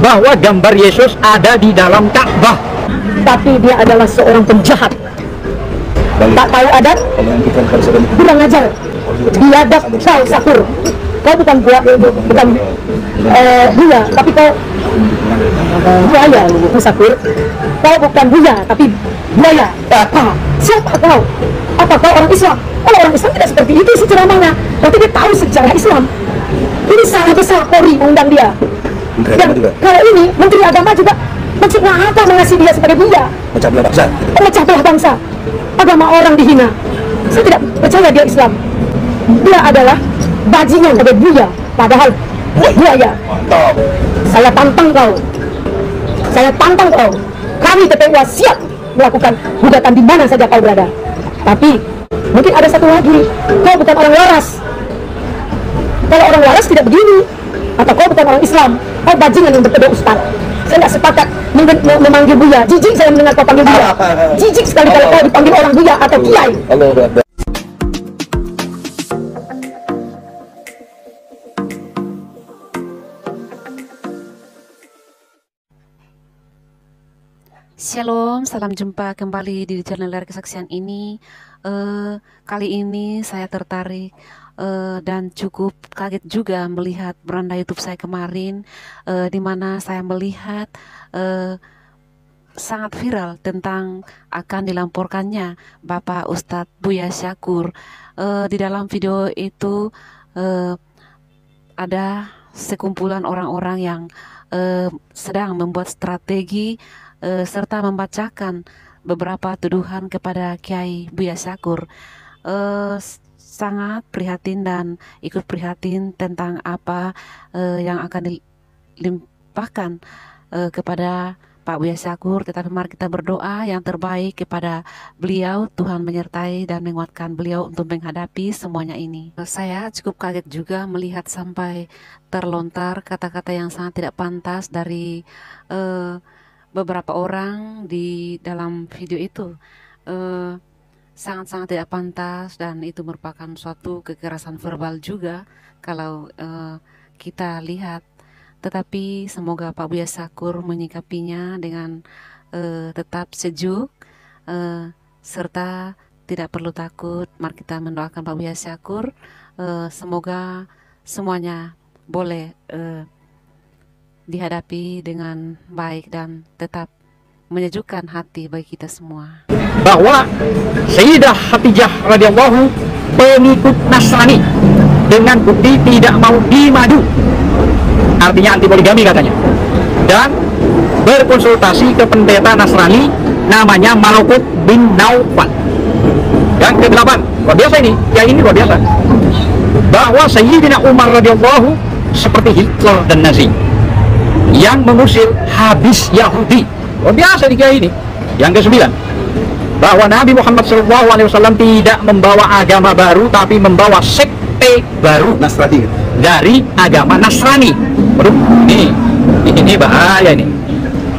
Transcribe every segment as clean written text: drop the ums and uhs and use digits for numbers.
bahwa gambar Yesus ada di dalam Ka'bah, tapi dia adalah seorang penjahat. Tak tahu adat, kurang ajar, biadab, kau sakur. Kau bukan buaya, tapi kau buaya, sakur. Kau bukan buaya, tapi buaya. Siapa kau? Apa kau orang Islam? Kalau orang Islam tidak seperti itu sih ceramahnya. Berarti dia tahu sejarah Islam. Ini salah besar Polri mengundang dia. Dan kalau ini Menteri Agama juga maksudnya apa mengasihi dia sebagai buaya? Pecah belah bangsa. Pecah belah bangsa. Agama orang dihina. Saya tidak percaya dia Islam. Dia adalah bajingan sebagai buaya, padahal buaya. Saya tantang kau. Saya tantang kau. Kami TPUA siap melakukan gugatan di mana saja kau berada. Tapi mungkin ada satu lagi, kau bukan orang waras. Kalau orang waras tidak begini. Atau kau bukan orang Islam, kau bajingan yang berkedok Ustaz. Saya tidak sepakat memanggil buya. Jijik saya mendengar kau panggil buya. Jijik sekali kalau kau dipanggil orang buya atau kiai. Shalom, salam jumpa kembali di channel Layar Kesaksian ini. Kali ini saya tertarik dan cukup kaget juga melihat beranda YouTube saya kemarin, di mana saya melihat sangat viral tentang akan dilaporkannya Bapak Ustadz Buya Syakur. Di dalam video itu ada sekumpulan orang-orang yang sedang membuat strategi serta membacakan beberapa tuduhan kepada Kiai Buya Syakur. Sangat prihatin dan ikut prihatin tentang apa yang akan dilimpahkan kepada Pak Buya Syakur. Tetapi mari kita berdoa yang terbaik kepada beliau. Tuhan menyertai dan menguatkan beliau untuk menghadapi semuanya ini. Saya cukup kaget juga melihat sampai terlontar kata-kata yang sangat tidak pantas dari beberapa orang di dalam video itu. Sangat-sangat tidak pantas, dan itu merupakan suatu kekerasan verbal juga kalau kita lihat. Tetapi semoga Pak Buya Syakur menyikapinya dengan tetap sejuk serta tidak perlu takut. Mari kita mendoakan Pak Buya Syakur, semoga semuanya boleh dihadapi dengan baik dan tetap menyejukkan hati bagi kita semua. Bahwa Sayyidah Khatijah radhiyallahu pengikut Nasrani dengan bukti tidak mau dimadu, artinya anti poligami katanya, dan berkonsultasi ke pendeta Nasrani namanya Malukut bin Naufal. Yang ke-8, luar biasa ini luar biasa, bahwa Sayyidina Umar radhiyallahu seperti Hitler dan Nazi yang mengusir habis Yahudi. Luar biasa di kiai ini. Yang ke-9, bahwa Nabi Muhammad SAW tidak membawa agama baru, tapi membawa sekte baru Nasrani dari agama Nasrani. Waduh, ini bahaya ini.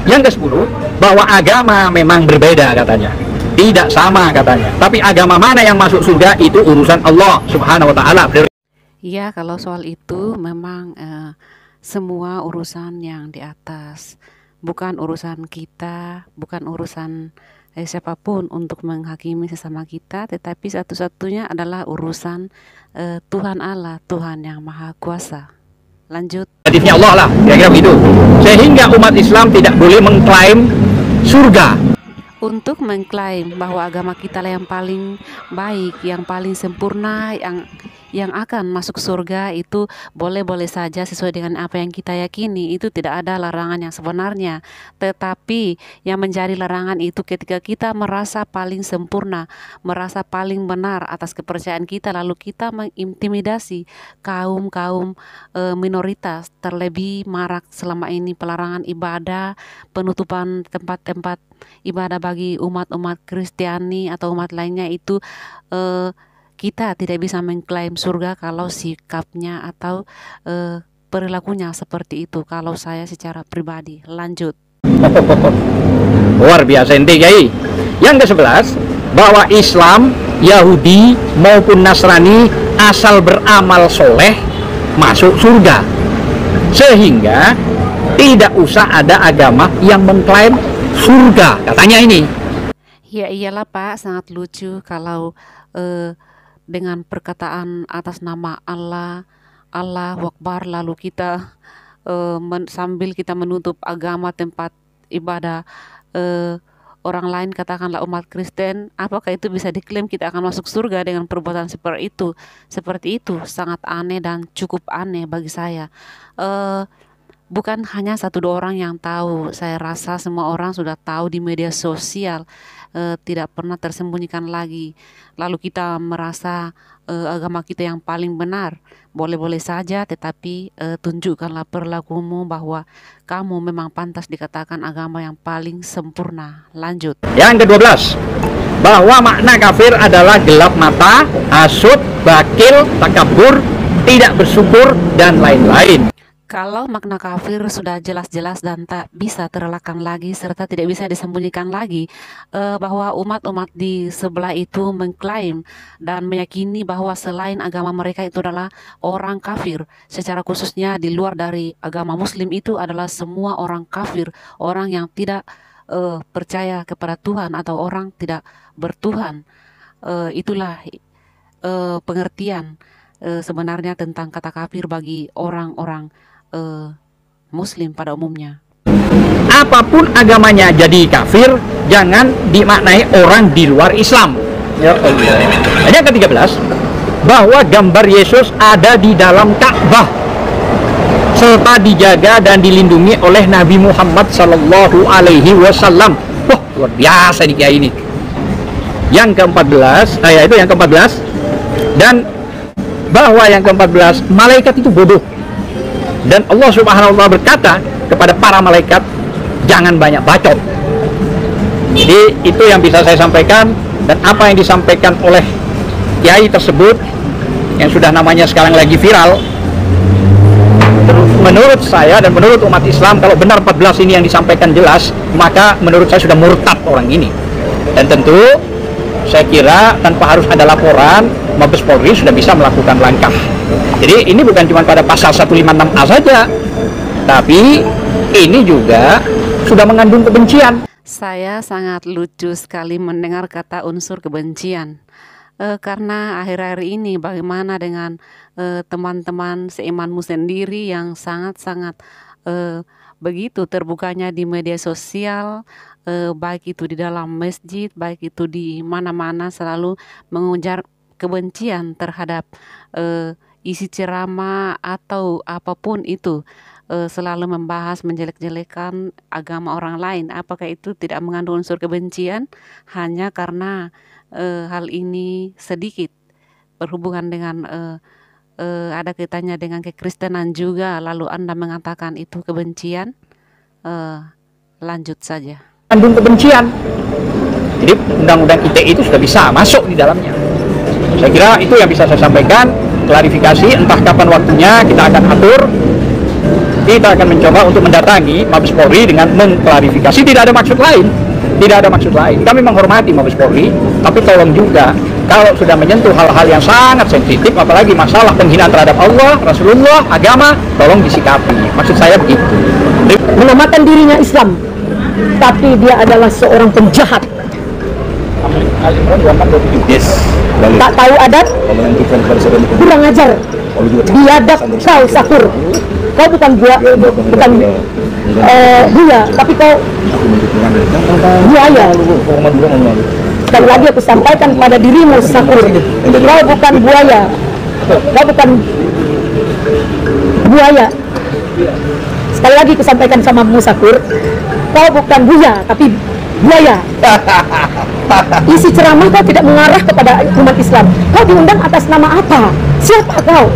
Yang ke-10, bahwa agama memang berbeda katanya, tidak sama katanya, tapi agama mana yang masuk surga itu urusan Allah Subhanahu wa Ta'ala. Ya, kalau soal itu memang semua urusan yang di atas, bukan urusan kita, bukan urusan siapapun untuk menghakimi sesama kita, tetapi satu-satunya adalah urusan Tuhan Allah, Tuhan yang Maha Kuasa. Lanjut. Hadisnya Allah lah, kira-kira begitu. Sehingga umat Islam tidak boleh mengklaim surga. Untuk mengklaim bahwa agama kita lah yang paling baik, yang paling sempurna, yang akan masuk surga, itu boleh-boleh saja sesuai dengan apa yang kita yakini. Itu tidak ada larangan yang sebenarnya. Tetapi yang menjadi larangan itu ketika kita merasa paling sempurna, merasa paling benar atas kepercayaan kita, lalu kita mengintimidasi kaum-kaum minoritas. Terlebih marak selama ini pelarangan ibadah, penutupan tempat-tempat ibadah bagi umat-umat Kristiani atau umat lainnya. Itu kita tidak bisa mengklaim surga kalau sikapnya atau perilakunya seperti itu. Kalau saya secara pribadi. Lanjut. Luar biasa ente Kiai. Yang ke-11, bahwa Islam, Yahudi maupun Nasrani asal beramal soleh masuk surga. Sehingga tidak usah ada agama yang mengklaim surga, katanya ini. Ya iyalah Pak, sangat lucu kalau dengan perkataan atas nama Allah, Allahu Akbar, lalu kita sambil kita menutup agama tempat ibadah orang lain, katakanlah umat Kristen, apakah itu bisa diklaim kita akan masuk surga dengan perbuatan seperti itu? Seperti itu sangat aneh dan cukup aneh bagi saya. Bukan hanya satu dua orang yang tahu, saya rasa semua orang sudah tahu di media sosial, tidak pernah tersembunyikan lagi. Lalu kita merasa agama kita yang paling benar. Boleh-boleh saja, tetapi tunjukkanlah perilakumu bahwa kamu memang pantas dikatakan agama yang paling sempurna. Lanjut. Yang ke-12, bahwa makna kafir adalah gelap mata, hasut, bakil, takabur, tidak bersyukur, dan lain-lain. Kalau makna kafir sudah jelas-jelas dan tak bisa terelakkan lagi serta tidak bisa disembunyikan lagi, bahwa umat-umat di sebelah itu mengklaim dan meyakini bahwa selain agama mereka itu adalah orang kafir, secara khususnya di luar dari agama Muslim itu adalah semua orang kafir, orang yang tidak percaya kepada Tuhan atau orang tidak bertuhan. Itulah pengertian sebenarnya tentang kata kafir bagi orang-orang Muslim pada umumnya. Apapun agamanya jadi kafir, jangan dimaknai orang di luar Islam. Ya Allah. Yang ke-13, bahwa gambar Yesus ada di dalam Ka'bah serta dijaga dan dilindungi oleh Nabi Muhammad Sallallahu Alaihi Wasallam. Wah, luar biasa nih kiai ini. Yang ke-14, itu yang ke-14, dan bahwa yang ke-14, malaikat itu bodoh. Dan Allah Subhanahu wa Ta'ala berkata kepada para malaikat, jangan banyak bacot. Jadi itu yang bisa saya sampaikan, dan apa yang disampaikan oleh kiai tersebut yang sudah namanya sekarang lagi viral, menurut saya dan menurut umat Islam, kalau benar 14 ini yang disampaikan jelas, maka menurut saya sudah murtad orang ini. Dan tentu saya kira tanpa harus ada laporan, Mabes Polri sudah bisa melakukan langkah. Jadi ini bukan cuma pada pasal 156A saja, tapi ini juga sudah mengandung kebencian. Saya sangat lucu sekali mendengar kata unsur kebencian. Karena akhir-akhir ini bagaimana dengan teman-teman seimanmu sendiri yang sangat-sangat begitu terbukanya di media sosial, baik itu di dalam masjid, baik itu di mana-mana, selalu mengujar kebencian terhadap isi ceramah atau apapun itu, selalu membahas menjelek-jelekan agama orang lain. Apakah itu tidak mengandung unsur kebencian hanya karena hal ini sedikit berhubungan dengan ada kaitannya dengan kekristenan juga, lalu Anda mengatakan itu kebencian? Lanjut saja. Mengandung kebencian. Jadi undang-undang ITE itu sudah bisa masuk di dalamnya. Saya kira itu yang bisa saya sampaikan, klarifikasi, entah kapan waktunya kita akan atur. Kita akan mencoba untuk mendatangi Mabes Polri dengan mengklarifikasi. Tidak ada maksud lain, tidak ada maksud lain. Kami menghormati Mabes Polri, tapi tolong juga kalau sudah menyentuh hal-hal yang sangat sensitif, apalagi masalah penghinaan terhadap Allah, Rasulullah, agama, tolong disikapi. Maksud saya begitu. Menamakan dirinya Islam, tapi dia adalah seorang penjahat. Yes. Tak tahu adat, kurang ajar, biadab kau Sakur. Kau bukan bukan buaya, tapi kau buaya. Sekali lagi aku sampaikan pada dirimu Sakur, kau bukan buaya, kau bukan buaya. Sekali lagi aku sampaikan sama Sakur, kau bukan buaya, tapi buaya. Isi ceramah kau tidak mengarah kepada umat Islam. Kau diundang atas nama apa? Siapa kau?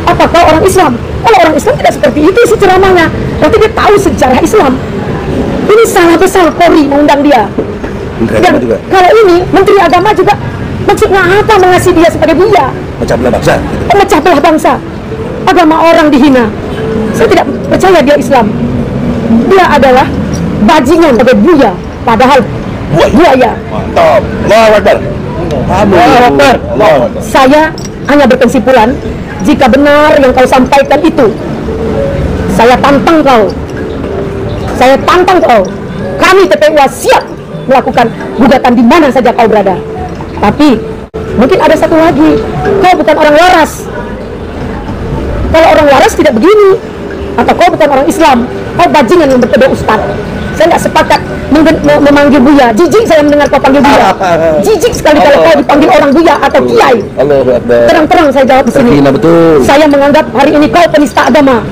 Apa kau orang Islam? Kalau orang Islam tidak seperti itu isi ceramahnya. Berarti dia tahu sejarah Islam. Ini salah besar Polri mengundang dia. Dan kalau ini Menteri Agama juga, maksudnya apa mengasihi dia sebagai buaya? Memecah belah bangsa. Memecah belah bangsa. Agama orang dihina. Saya tidak percaya dia Islam. Dia adalah bajingan sebagai buaya, padahal buaya. Mantap. Allahu Akbar. Allahu Akbar. Allahu Akbar. Saya hanya berkesimpulan, jika benar yang kau sampaikan itu, saya tantang kau Saya tantang kau. Kami TPUA siap melakukan gugatan di mana saja kau berada. Tapi mungkin ada satu lagi, kau bukan orang waras. Kalau orang waras tidak begini. Atau kau bukan orang Islam, kau bajingan yang berkedok ustaz. Saya nggak sepakat memanggil Buya. Jijik saya mendengar kau panggil Buya. Jijik sekali kalau kau dipanggil orang Buya atau Kiai. Terang-terang saya jawab di sini. Saya menganggap hari ini kau penista agama.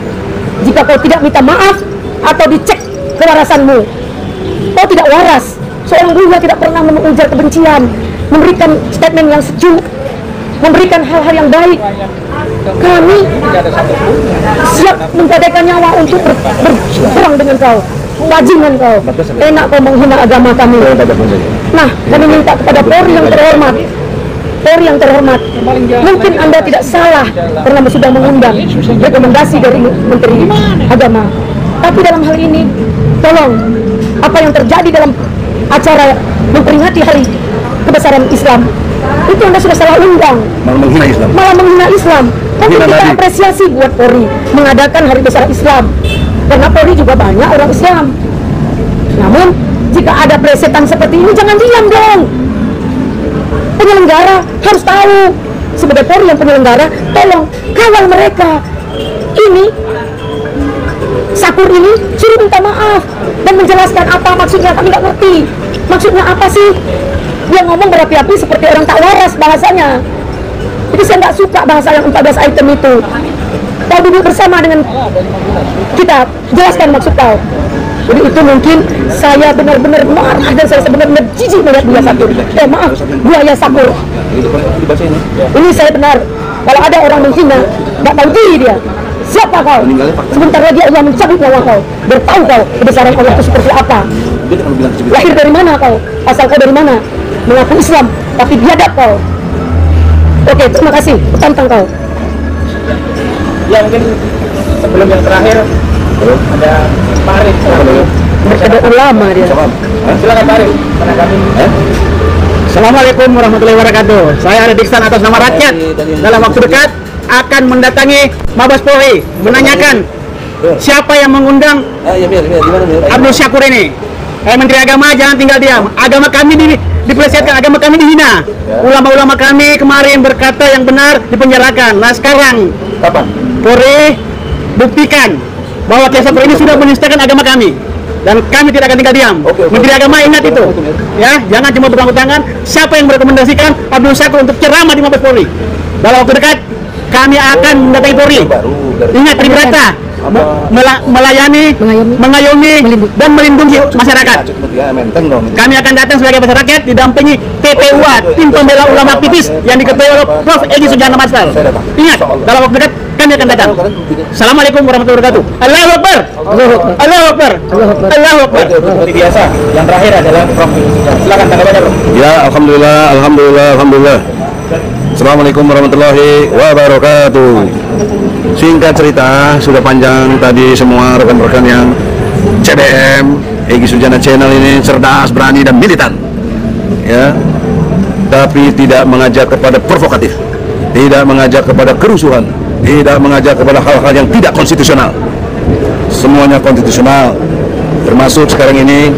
Jika kau tidak minta maaf atau dicek kewarasanmu, kau tidak waras. Seorang Buya tidak pernah mengujar kebencian, memberikan statement yang sejuk, memberikan hal-hal yang baik. Kami siap menggadaikan nyawa untuk berperang dengan kau. Bajingan kau, enak kau menghina agama kami. Nah, kami minta kepada Polri yang terhormat, Polri yang terhormat, mungkin Anda tidak salah karena sudah mengundang rekomendasi dari Menteri Agama. Tapi dalam hal ini, tolong, apa yang terjadi dalam acara memperingati hari kebesaran Islam, itu Anda sudah salah undang. Malah menghina Islam. Tapi kita apresiasi buat Polri mengadakan hari besar Islam. Karena Polri juga banyak orang Islam. Namun, jika ada plesetan seperti ini, jangan diam dong. Penyelenggara harus tahu. Sebagai Polri yang penyelenggara, tolong kawal mereka. Ini, Sakur ini suruh minta maaf dan menjelaskan apa maksudnya. Kami nggak ngerti. Maksudnya apa sih? Dia ngomong berapi-api seperti orang tak waras bahasanya. Jadi saya nggak suka bahasa yang 14 item itu. Kau duduk bersama dengan kita, jelaskan maksud kau. Jadi itu mungkin saya benar-benar marah dan saya benar-benar jijik melihat Buya Sakur. Maaf, Buya Sakur. Ini saya benar. Kalau ada orang menghina, nggak tahu diri dia. Siapa kau? Sebentar lagi Allah mencabut nyawa kau. Bertahu kau kebesaran Allah itu seperti apa. Lahir dari mana kau? Asal kau dari mana? Mengaku Islam, tapi biadab kau. Oke, terima kasih. Tantang kau. Ya mungkin sebelum yang terakhir ada Pak Arif. Ada ulama dia. Silakan Pak Arif. Assalamualaikum warahmatullahi wabarakatuh. Saya ada Diksan atas nama rakyat. Dalam waktu dekat akan mendatangi Mabes Polri menanyakan siapa yang mengundang Abdul Syakur ini. Menteri Agama jangan tinggal diam. Agama kami dipelesetkan, agama kami dihina. Ulama-ulama kami kemarin berkata yang benar dipenjarakan. Nah sekarang Kapan? Polri buktikan bahwa Kiai Sakur ini sudah menistakan agama kami. Dan kami tidak akan tinggal diam. Menteri Agama ingat itu. Ya, jangan cuma berpangku tangan. Siapa yang merekomendasikan Abdul Syakur untuk ceramah di Mabes Polri? Dalam waktu dekat kami akan mendatangi Polri. Ingat Tribrata, melayani, mengayomi, dan melindungi masyarakat. Kami akan datang sebagai masyarakat didampingi TPUA, tim pembela ulama aktivis yang diketuai oleh Prof. Egy Sujana Master. Ingat, dalam waktu dekat kami akan datang. Assalamualaikum warahmatullahi wabarakatuh. Allahu Akbar. Allahu Akbar. Allahu Akbar. Seperti biasa, yang terakhir adalah Prof. Silakan tanggapannya, Prof. Ya, alhamdulillah. Assalamualaikum warahmatullahi wabarakatuh. Singkat cerita, sudah panjang tadi semua rekan-rekan yang CBM, Egy Sujana Channel ini cerdas, berani dan militan. Ya. Tapi tidak mengajak kepada provokatif, tidak mengajak kepada kerusuhan, tidak mengajak kepada hal-hal yang tidak konstitusional. Semuanya konstitusional. Termasuk sekarang ini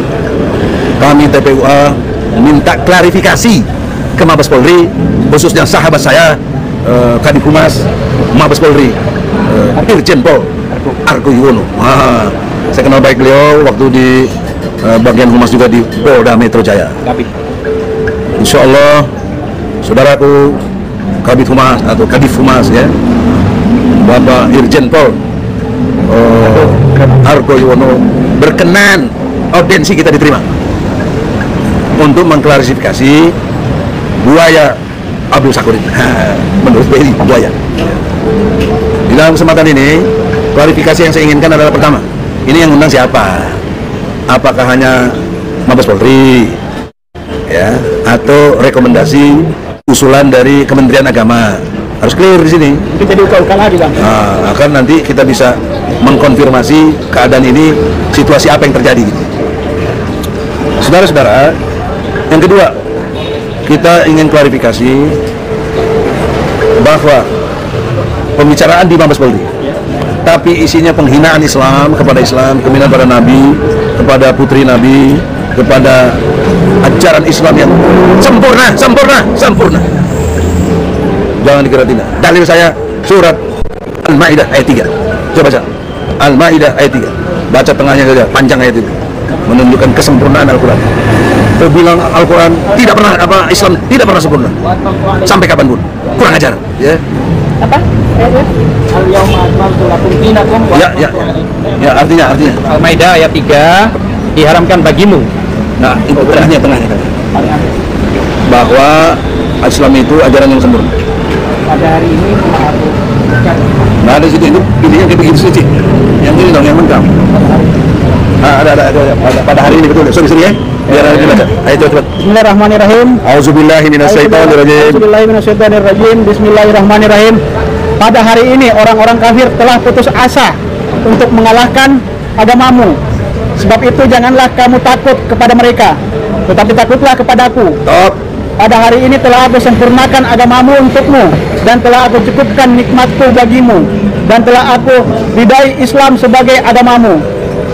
kami TPUA minta klarifikasi ke Mabes Polri, khususnya sahabat saya Kadif Humas Mabes Polri, Irjen Pol Argo Yuwono. Saya kenal baik beliau waktu di bagian Humas juga di Polda Metro Jaya. Insya Allah saudaraku Kadif Humas atau Kadif Humas ya, Bapak Irjen Pol Argo Yuwono berkenan audiensi kita diterima untuk mengklarifikasi buaya Abdul Syakur ini. Menurut BRI buaya. Di dalam kesempatan ini, klarifikasi yang saya inginkan adalah pertama, ini yang undang siapa? Apakah hanya Mabes Polri, ya, atau rekomendasi usulan dari Kementerian Agama? Harus clear di sini. Itu jadi uka-uka lagi, Bang. Nah, akan nanti kita bisa mengkonfirmasi keadaan ini, situasi apa yang terjadi. Saudara-saudara, yang kedua, kita ingin klarifikasi bahwa pembicaraan di Mabes Polri tapi isinya penghinaan Islam, kepada Islam, penghinaan para Nabi, kepada putri Nabi, kepada ajaran Islam yang sempurna. Jangan dikira tidak. Dalil saya surat Al-Maidah ayat 3. Coba baca Al-Maidah ayat 3. Baca tengahnya saja, panjang ayat itu, menunjukkan kesempurnaan Al-Quran. Terbilang Al-Quran tidak pernah, Islam tidak pernah sempurna sampai kapanpun. Kurang ajar, ya. Apa? Ya, artinya Al-Maidah ayat 3, diharamkan bagimu. nah, itu tengahnya bahwa Islam itu ajaran yang sempurna. Pada hari ini Nah, ada situ, itu intinya kayak begitu sih. Yang ini dong, yang lengkap. Nah, ada pada hari ini, betul. Sorry ya. Biar ada dibaca. Ayo cepat. Bismillahirrahmanirrahim. Auzubillahi minasyaitonirrajim. Bismillahirrahmanirrahim. Bismillahirrahmanirrahim. Pada hari ini orang-orang kafir telah putus asa untuk mengalahkan agamamu. Sebab itu janganlah kamu takut kepada mereka, tetapi takutlah kepadaku. Top. Pada hari ini telah aku sempurnakan agamamu untukmu, dan telah aku cukupkan nikmatku bagimu, dan telah aku ridai Islam sebagai agamamu.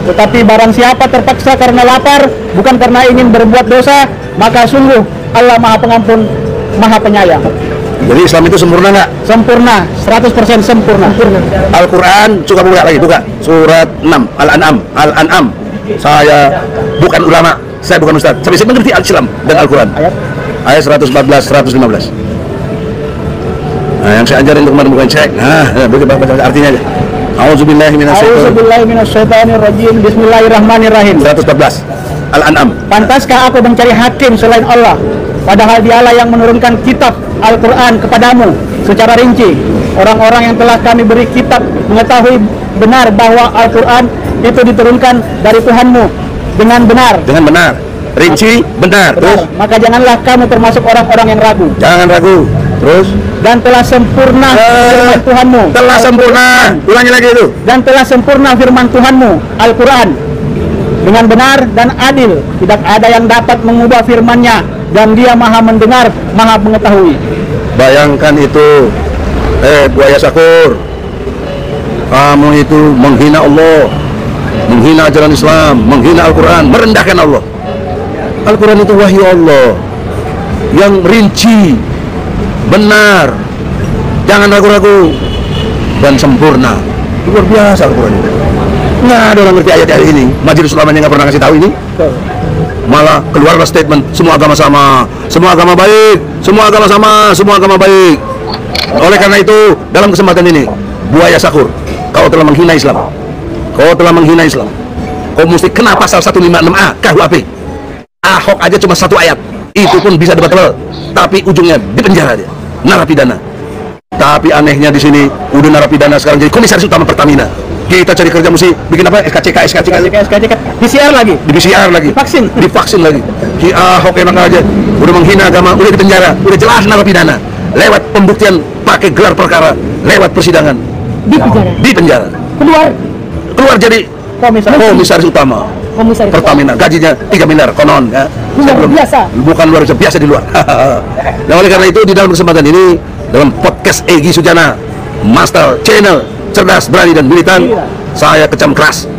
Tetapi barang siapa terpaksa karena lapar, bukan karena ingin berbuat dosa, maka sungguh Allah Maha Pengampun, Maha Penyayang. Jadi Islam itu sempurna nggak? Sempurna, 100% sempurna. Al-Quran, coba buka lagi, buka. Surat 6, Al-An'am. Saya bukan ulama, saya bukan ustaz. Saya mengerti Al-Islam dan Al-Quran. Ayat 114, 115. Nah, yang saya ajarin untuk kemarin bukan cek. Nah, baca artinya aja. Auzubillahi minasyaitonirrajim. Bismillahirrahmanirrahim. 114 Al-An'am. Pantaskah aku mencari hakim selain Allah, padahal dialah yang menurunkan kitab Al-Quran kepadamu secara rinci. Orang-orang yang telah kami beri kitab mengetahui benar bahwa Al-Quran itu diturunkan dari Tuhanmu dengan benar. Rinci, benar. Terus? Maka janganlah kamu termasuk orang-orang yang ragu. Jangan ragu. Terus? Dan telah sempurna firman Tuhanmu. Telah sempurna. Ulangi lagi itu. Dan telah sempurna firman Tuhanmu, Al-Quran, dengan benar dan adil. Tidak ada yang dapat mengubah firman-Nya, dan Dia Maha mendengar, Maha mengetahui. Bayangkan itu, buaya Syakur, kamu itu menghina Allah, menghina ajaran Islam, menghina Al-Quran, merendahkan Allah. Al-Quran itu wahyu Allah yang rinci, benar, jangan ragu-ragu, dan sempurna. Luar biasa Al-Quran itu. Nggak ada orang ngerti ayat-ayat ini. Majelis ulamanya nggak pernah kasih tahu ini. Malah keluarlah statement, semua agama sama, semua agama baik, semua agama sama, semua agama baik. Oleh karena itu, dalam kesempatan ini, buaya Syakur, kau telah menghina Islam. Kau mesti kena pasal 156A KUHP. Ahok aja cuma 1 ayat, itu pun bisa debatable, tapi ujungnya di penjara dia, narapidana. Tapi anehnya di sini udah narapidana sekarang jadi komisaris utama Pertamina. Kita cari kerja mesti bikin apa? SKCK. PCR lagi. Divaksin lagi. Si Ahok enak aja, udah menghina agama, udah di penjara, udah jelas narapidana. Lewat pembuktian pakai gelar perkara, lewat persidangan, di penjara. Keluar jadi komisaris utama Pertamina, gajinya 3 miliar konon ya. Bukan luar biasa di luar. Nah, oleh karena itu di dalam kesempatan ini, dalam podcast Egy Sujana Master Channel Cerdas, Berani, dan Militan, saya kecam keras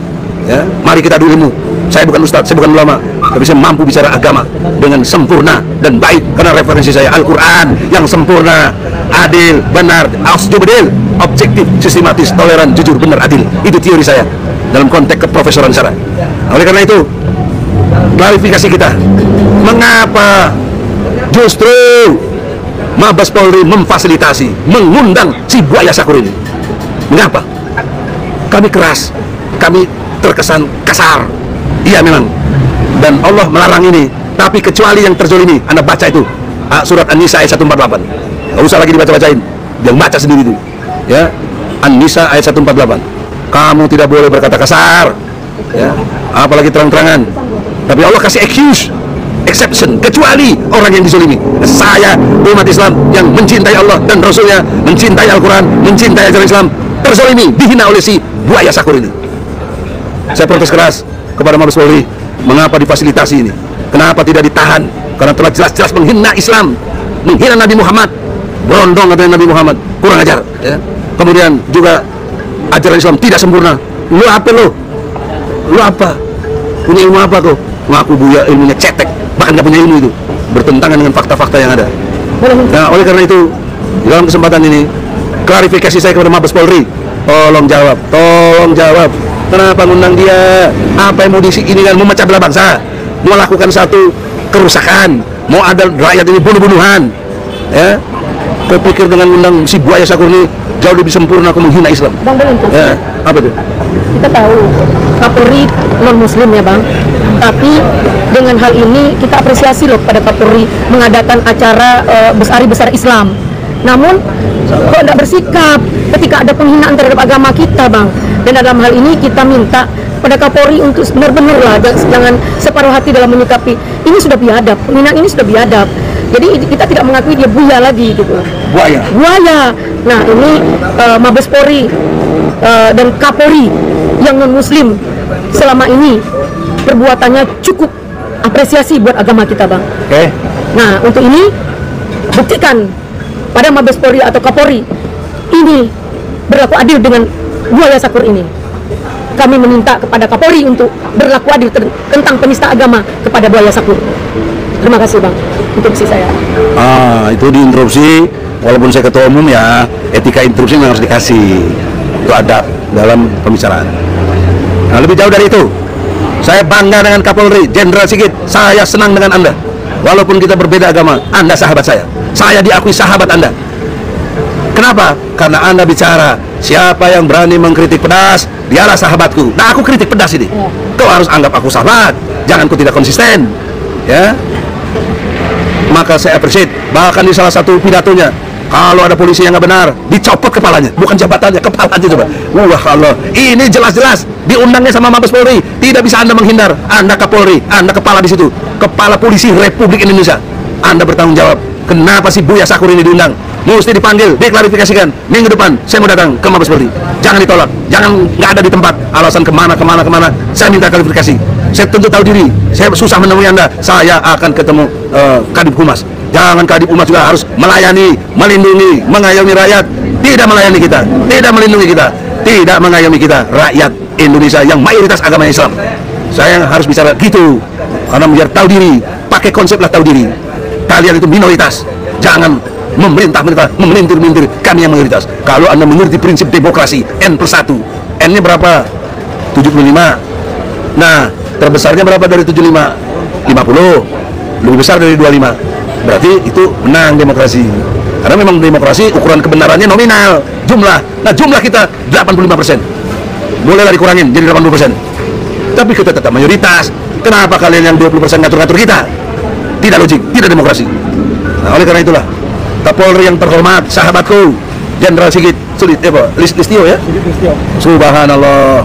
ya. Mari kita dulu ilmu. Saya bukan ustadz, saya bukan ulama, tapi saya mampu bicara agama dengan sempurna dan baik karena referensi saya Al-Quran yang sempurna, adil, benar, asjubedil, objektif, sistematis, toleran, jujur, benar, adil. Itu teori saya dalam konteks keprofesoran saya. Oleh karena itu, klarifikasi kita, mengapa justru Mabes Polri memfasilitasi, mengundang si buaya Syakur ini? Mengapa? Kami keras, kami terkesan kasar. Iya memang, dan Allah melarang ini. Tapi kecuali yang terzolimi, Anda baca itu surat An-Nisa ayat 148. Gak usah lagi dibaca-bacain, yang baca sendiri itu ya. An-Nisa ayat 148. Kamu tidak boleh berkata kasar ya, apalagi terang-terangan. Tapi Allah kasih exception, kecuali orang yang dizolimi. Saya umat Islam yang mencintai Allah dan Rasulnya, mencintai Al-Quran, mencintai ajaran Islam, terzolimi, dihina oleh si buaya Syakur ini. Saya protes keras kepada Mabes Polri, mengapa difasilitasi ini? Kenapa tidak ditahan? Karena telah jelas-jelas menghina Islam, menghina Nabi Muhammad, berondong katanya Nabi Muhammad, kurang ajar ya. Kemudian juga ajaran Islam tidak sempurna. Lu apa lu? Lu apa? Punya ilmu apa kau? Ngaku Buya ilmunya cetek, bahkan nggak punya ilmu itu, bertentangan dengan fakta-fakta yang ada. Nah, oleh karena itu, dalam kesempatan ini, klarifikasi saya kepada Mabes Polri, tolong jawab, kenapa ngundang dia? Apa yang mau ini kan, mau memecah belah bangsa, mau lakukan satu kerusakan, mau ada rakyat ini bunuh-bunuhan, ya? Kau pikir dengan ngundang si Buaya Sakur ini jauh lebih sempurna, kau menghina Islam? Bang, boleh untuk Ya, apa itu? kita tahu Kapolri non Muslim ya Bang, tapi dengan hal ini kita apresiasi loh pada Kapolri mengadakan acara besar Islam. Namun kok tidak bersikap ketika ada penghinaan terhadap agama kita Bang. Dan dalam hal ini kita minta pada Kapolri untuk benar-benar lah jangan separuh hati dalam menyikapi. Ini sudah biadab, penghinaan ini sudah biadab. Jadi kita tidak mengakui dia buaya lagi gitu. Buaya. Nah ini Mabes Polri dan Kapolri yang non Muslim selama ini perbuatannya cukup apresiasi buat agama kita Bang. Oke. Nah untuk ini buktikan pada Mabes Polri atau Kapolri ini berlaku adil dengan Buaya Sakur ini. Kami meminta kepada Kapolri untuk berlaku adil tentang penista agama kepada Buaya Sakur. Terima kasih Bang, interupsi saya. Itu diinterupsi, walaupun saya ketua umum ya, etika interupsi memang harus dikasih. Itu ada dalam pembicaraan. Nah, lebih jauh dari itu, saya bangga dengan Kapolri Jenderal Sigit. Saya senang dengan Anda. Walaupun kita berbeda agama, Anda sahabat saya. Saya diakui sahabat Anda. Kenapa? Karena Anda bicara, siapa yang berani mengkritik pedas, dialah sahabatku. Nah, aku kritik pedas ini. Kau harus anggap aku sahabat. Jangan kau tidak konsisten. Ya. Maka saya appreciate, bahkan di salah satu pidatonya, kalau ada polisi yang nggak benar, dicopot kepalanya, bukan jabatannya, kepalanya coba. Wah Allah, ini jelas-jelas diundangnya sama Mabes Polri. Tidak bisa Anda menghindar. Anda Kapolri, Anda kepala di situ, kepala polisi Republik Indonesia. Anda bertanggung jawab. Kenapa sih Buya Sakur ini diundang? Mesti dipanggil, diklarifikasikan. Minggu depan saya mau datang ke Mabes Polri. Jangan ditolak, jangan nggak ada di tempat. Alasan kemana. Saya minta klarifikasi. Saya tentu tahu diri, saya susah menemui Anda. Saya akan ketemu Kadip Humas. Jangan Kadip Humas juga harus melayani, melindungi, mengayomi rakyat. Tidak melayani kita, tidak melindungi kita, tidak mengayomi kita, rakyat Indonesia yang mayoritas agama Islam. Saya harus bicara gitu, karena biar tahu diri, pakai konsep lah tahu diri. Kalian itu minoritas, jangan memerintah-merintah, memelintir-melintir kami yang mayoritas. Kalau Anda mengerti prinsip demokrasi, N+1, N-nya berapa? 75. Nah, terbesarnya berapa dari 75? 50. Lebih besar dari 25. Berarti itu menang demokrasi. Karena memang demokrasi ukuran kebenarannya nominal, jumlah. Nah, jumlah kita 85%. Bolehlah dikurangin jadi 80%. Tapi kita tetap mayoritas. Kenapa kalian yang 20% ngatur-ngatur kita? Tidak logik, tidak demokrasi. Nah, oleh karena itulah Kapolri yang terhormat, sahabatku Jenderal Sigit Listio ya. Subhanallah,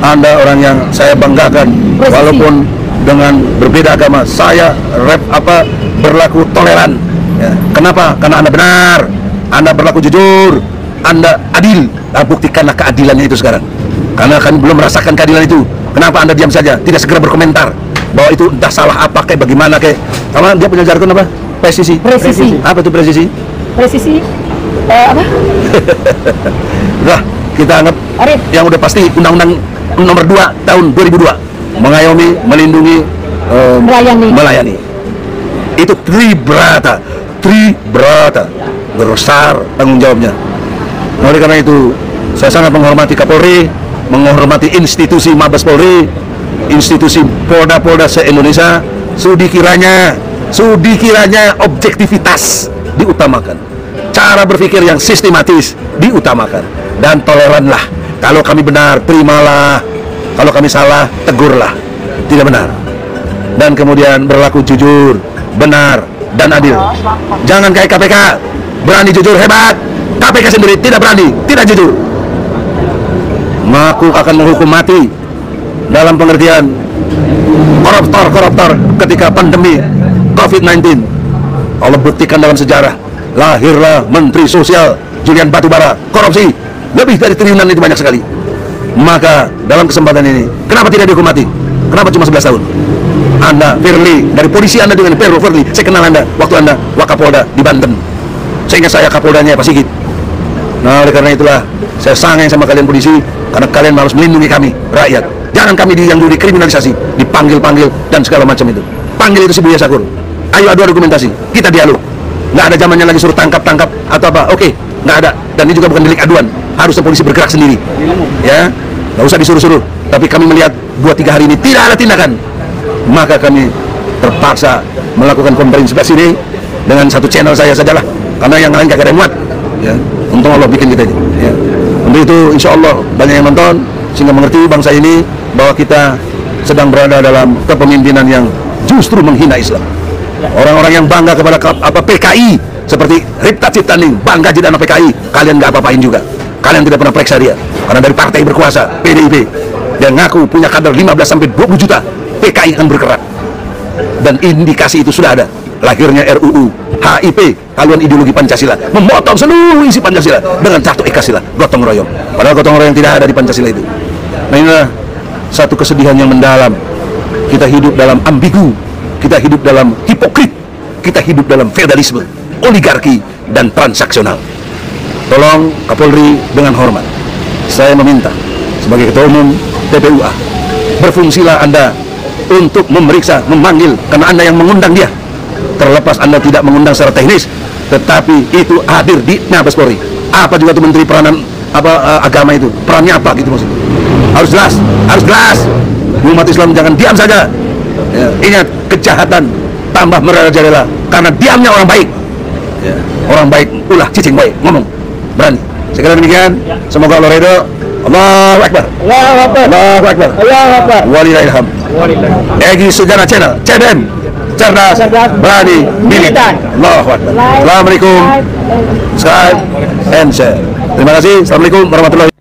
Anda orang yang saya banggakan. Walaupun dengan berbeda agama, saya berlaku toleran. Ya. Kenapa? Karena Anda benar, Anda berlaku jujur, Anda adil. Nah, buktikanlah keadilannya itu sekarang. Karena kami belum merasakan keadilan itu. Kenapa Anda diam saja, tidak segera berkomentar bahwa itu entah salah apa kayak bagaimana kayak. Sama dia punya jargon apa? Presisi. Apa itu presisi? Presisi apa? Nah, kita anggap yang udah pasti Undang-Undang Nomor 2 Tahun 2002 mengayomi, melindungi, melayani. Itu tribrata, besar tanggung jawabnya. Oleh karena itu, saya sangat menghormati Kapolri, menghormati institusi Mabes Polri, institusi Polda-Polda se-Indonesia. Sudi kiranya objektivitas diutamakan, cara berpikir yang sistematis diutamakan, dan toleranlah. Kalau kami benar, terimalah. Kalau kami salah, tegurlah. Tidak benar. Dan kemudian berlaku jujur, benar, dan adil. Jangan kayak KPK, berani jujur hebat. KPK sendiri tidak berani, tidak jujur. Aku akan menghukum mati dalam pengertian koruptor ketika pandemi COVID-19. Allah buktikan dalam sejarah, lahirlah Menteri Sosial Julian Batubara, korupsi lebih dari triliunan, itu banyak sekali. Maka dalam kesempatan ini, kenapa tidak dihukum mati? Kenapa cuma 11 tahun? Anda, Firly, dari polisi Anda dengan Firly, saya kenal Anda waktu Anda Wakapolda di Banten, sehingga saya Kapoldanya Pak Sigit. Nah, oleh karena itulah Saya sangat sama kalian polisi, karena kalian harus melindungi kami, rakyat. Jangan kami yang dulu dikriminalisasi, dipanggil-panggil, dan segala macam itu. Panggil itu si Buya Syakur. Ayo adu argumentasi, kita dialog. Nggak ada zamannya lagi suruh tangkap-tangkap atau apa. Oke, nggak ada. Dan ini juga bukan delik aduan. Harusnya polisi bergerak sendiri. Ya, nggak usah disuruh-suruh. Tapi kami melihat 2-3 hari ini tidak ada tindakan. Maka kami terpaksa melakukan konferensi pers ini dengan satu channel saya sajalah. Karena yang lain gak ada yang muat. Ya, untung Allah bikin kita ini. Ya. Untuk itu insya Allah banyak yang nonton sehingga mengerti bangsa ini bahwa kita sedang berada dalam kepemimpinan yang justru menghina Islam. Orang-orang yang bangga kepada PKI seperti Ripta Ciptaning bangga jadi anak PKI, kalian nggak apa-apain juga. Kalian tidak pernah periksa dia karena dari partai berkuasa PDIP dan ngaku punya kader 15-20 juta, PKI akan bergerak. Dan indikasi itu sudah ada. Lahirnya RUU HIP, haluan ideologi Pancasila, memotong seluruh isi Pancasila dengan satu ekasila, gotong royong. Padahal gotong royong tidak ada di Pancasila itu. Nah, inilah satu kesedihan yang mendalam. Kita hidup dalam ambigu, kita hidup dalam hipokrit, kita hidup dalam feodalisme, oligarki, dan transaksional. Tolong Kapolri dengan hormat, saya meminta sebagai Ketua Umum TPUA, berfungsilah Anda untuk memeriksa, memanggil, karena Anda yang mengundang dia. Terlepas Anda tidak mengundang secara teknis, tetapi itu hadir di Mabes Polri. Apa juga tuh Menteri Peranan Agama itu, perannya apa gitu maksudnya? Harus jelas, harus jelas. Umat Islam jangan diam saja. Ya, ingat, kejahatan tambah merajalela karena diamnya orang baik. Ya, orang baik ulah cicing baik ngomong berani. Sekali demikian, semoga Allah ridho. Allahu Akbar. Allahu Akbar. Allahu Akbar. Allahu Akbar. Walillahilham. Egy Sujana Channel, CBM, cerdas, berani, militan. Allahu Akbar. Assalamualaikum. Subscribe and share. Terima kasih. Assalamualaikum warahmatullahi wabarakatuh.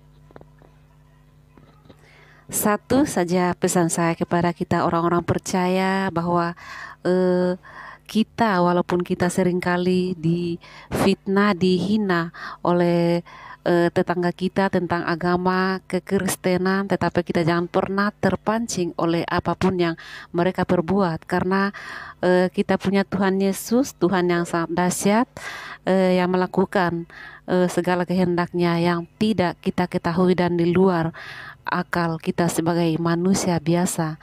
Satu saja pesan saya kepada kita orang-orang percaya bahwa kita walaupun kita seringkali difitnah, dihina oleh tetangga kita tentang agama kekristenan, tetapi kita jangan pernah terpancing oleh apapun yang mereka perbuat, karena kita punya Tuhan Yesus, Tuhan yang sangat dahsyat, yang melakukan segala kehendaknya yang tidak kita ketahui dan di luar akal kita sebagai manusia biasa.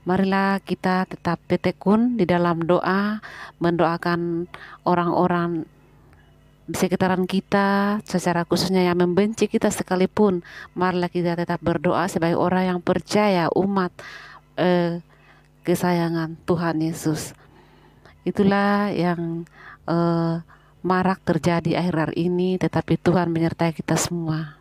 Marilah kita tetap tekun di dalam doa, mendoakan orang-orang di sekitaran kita, secara khususnya yang membenci kita sekalipun. Marilah kita tetap berdoa sebagai orang yang percaya, umat kesayangan Tuhan Yesus. Itulah yang marak terjadi akhir-akhir ini, tetapi Tuhan menyertai kita semua.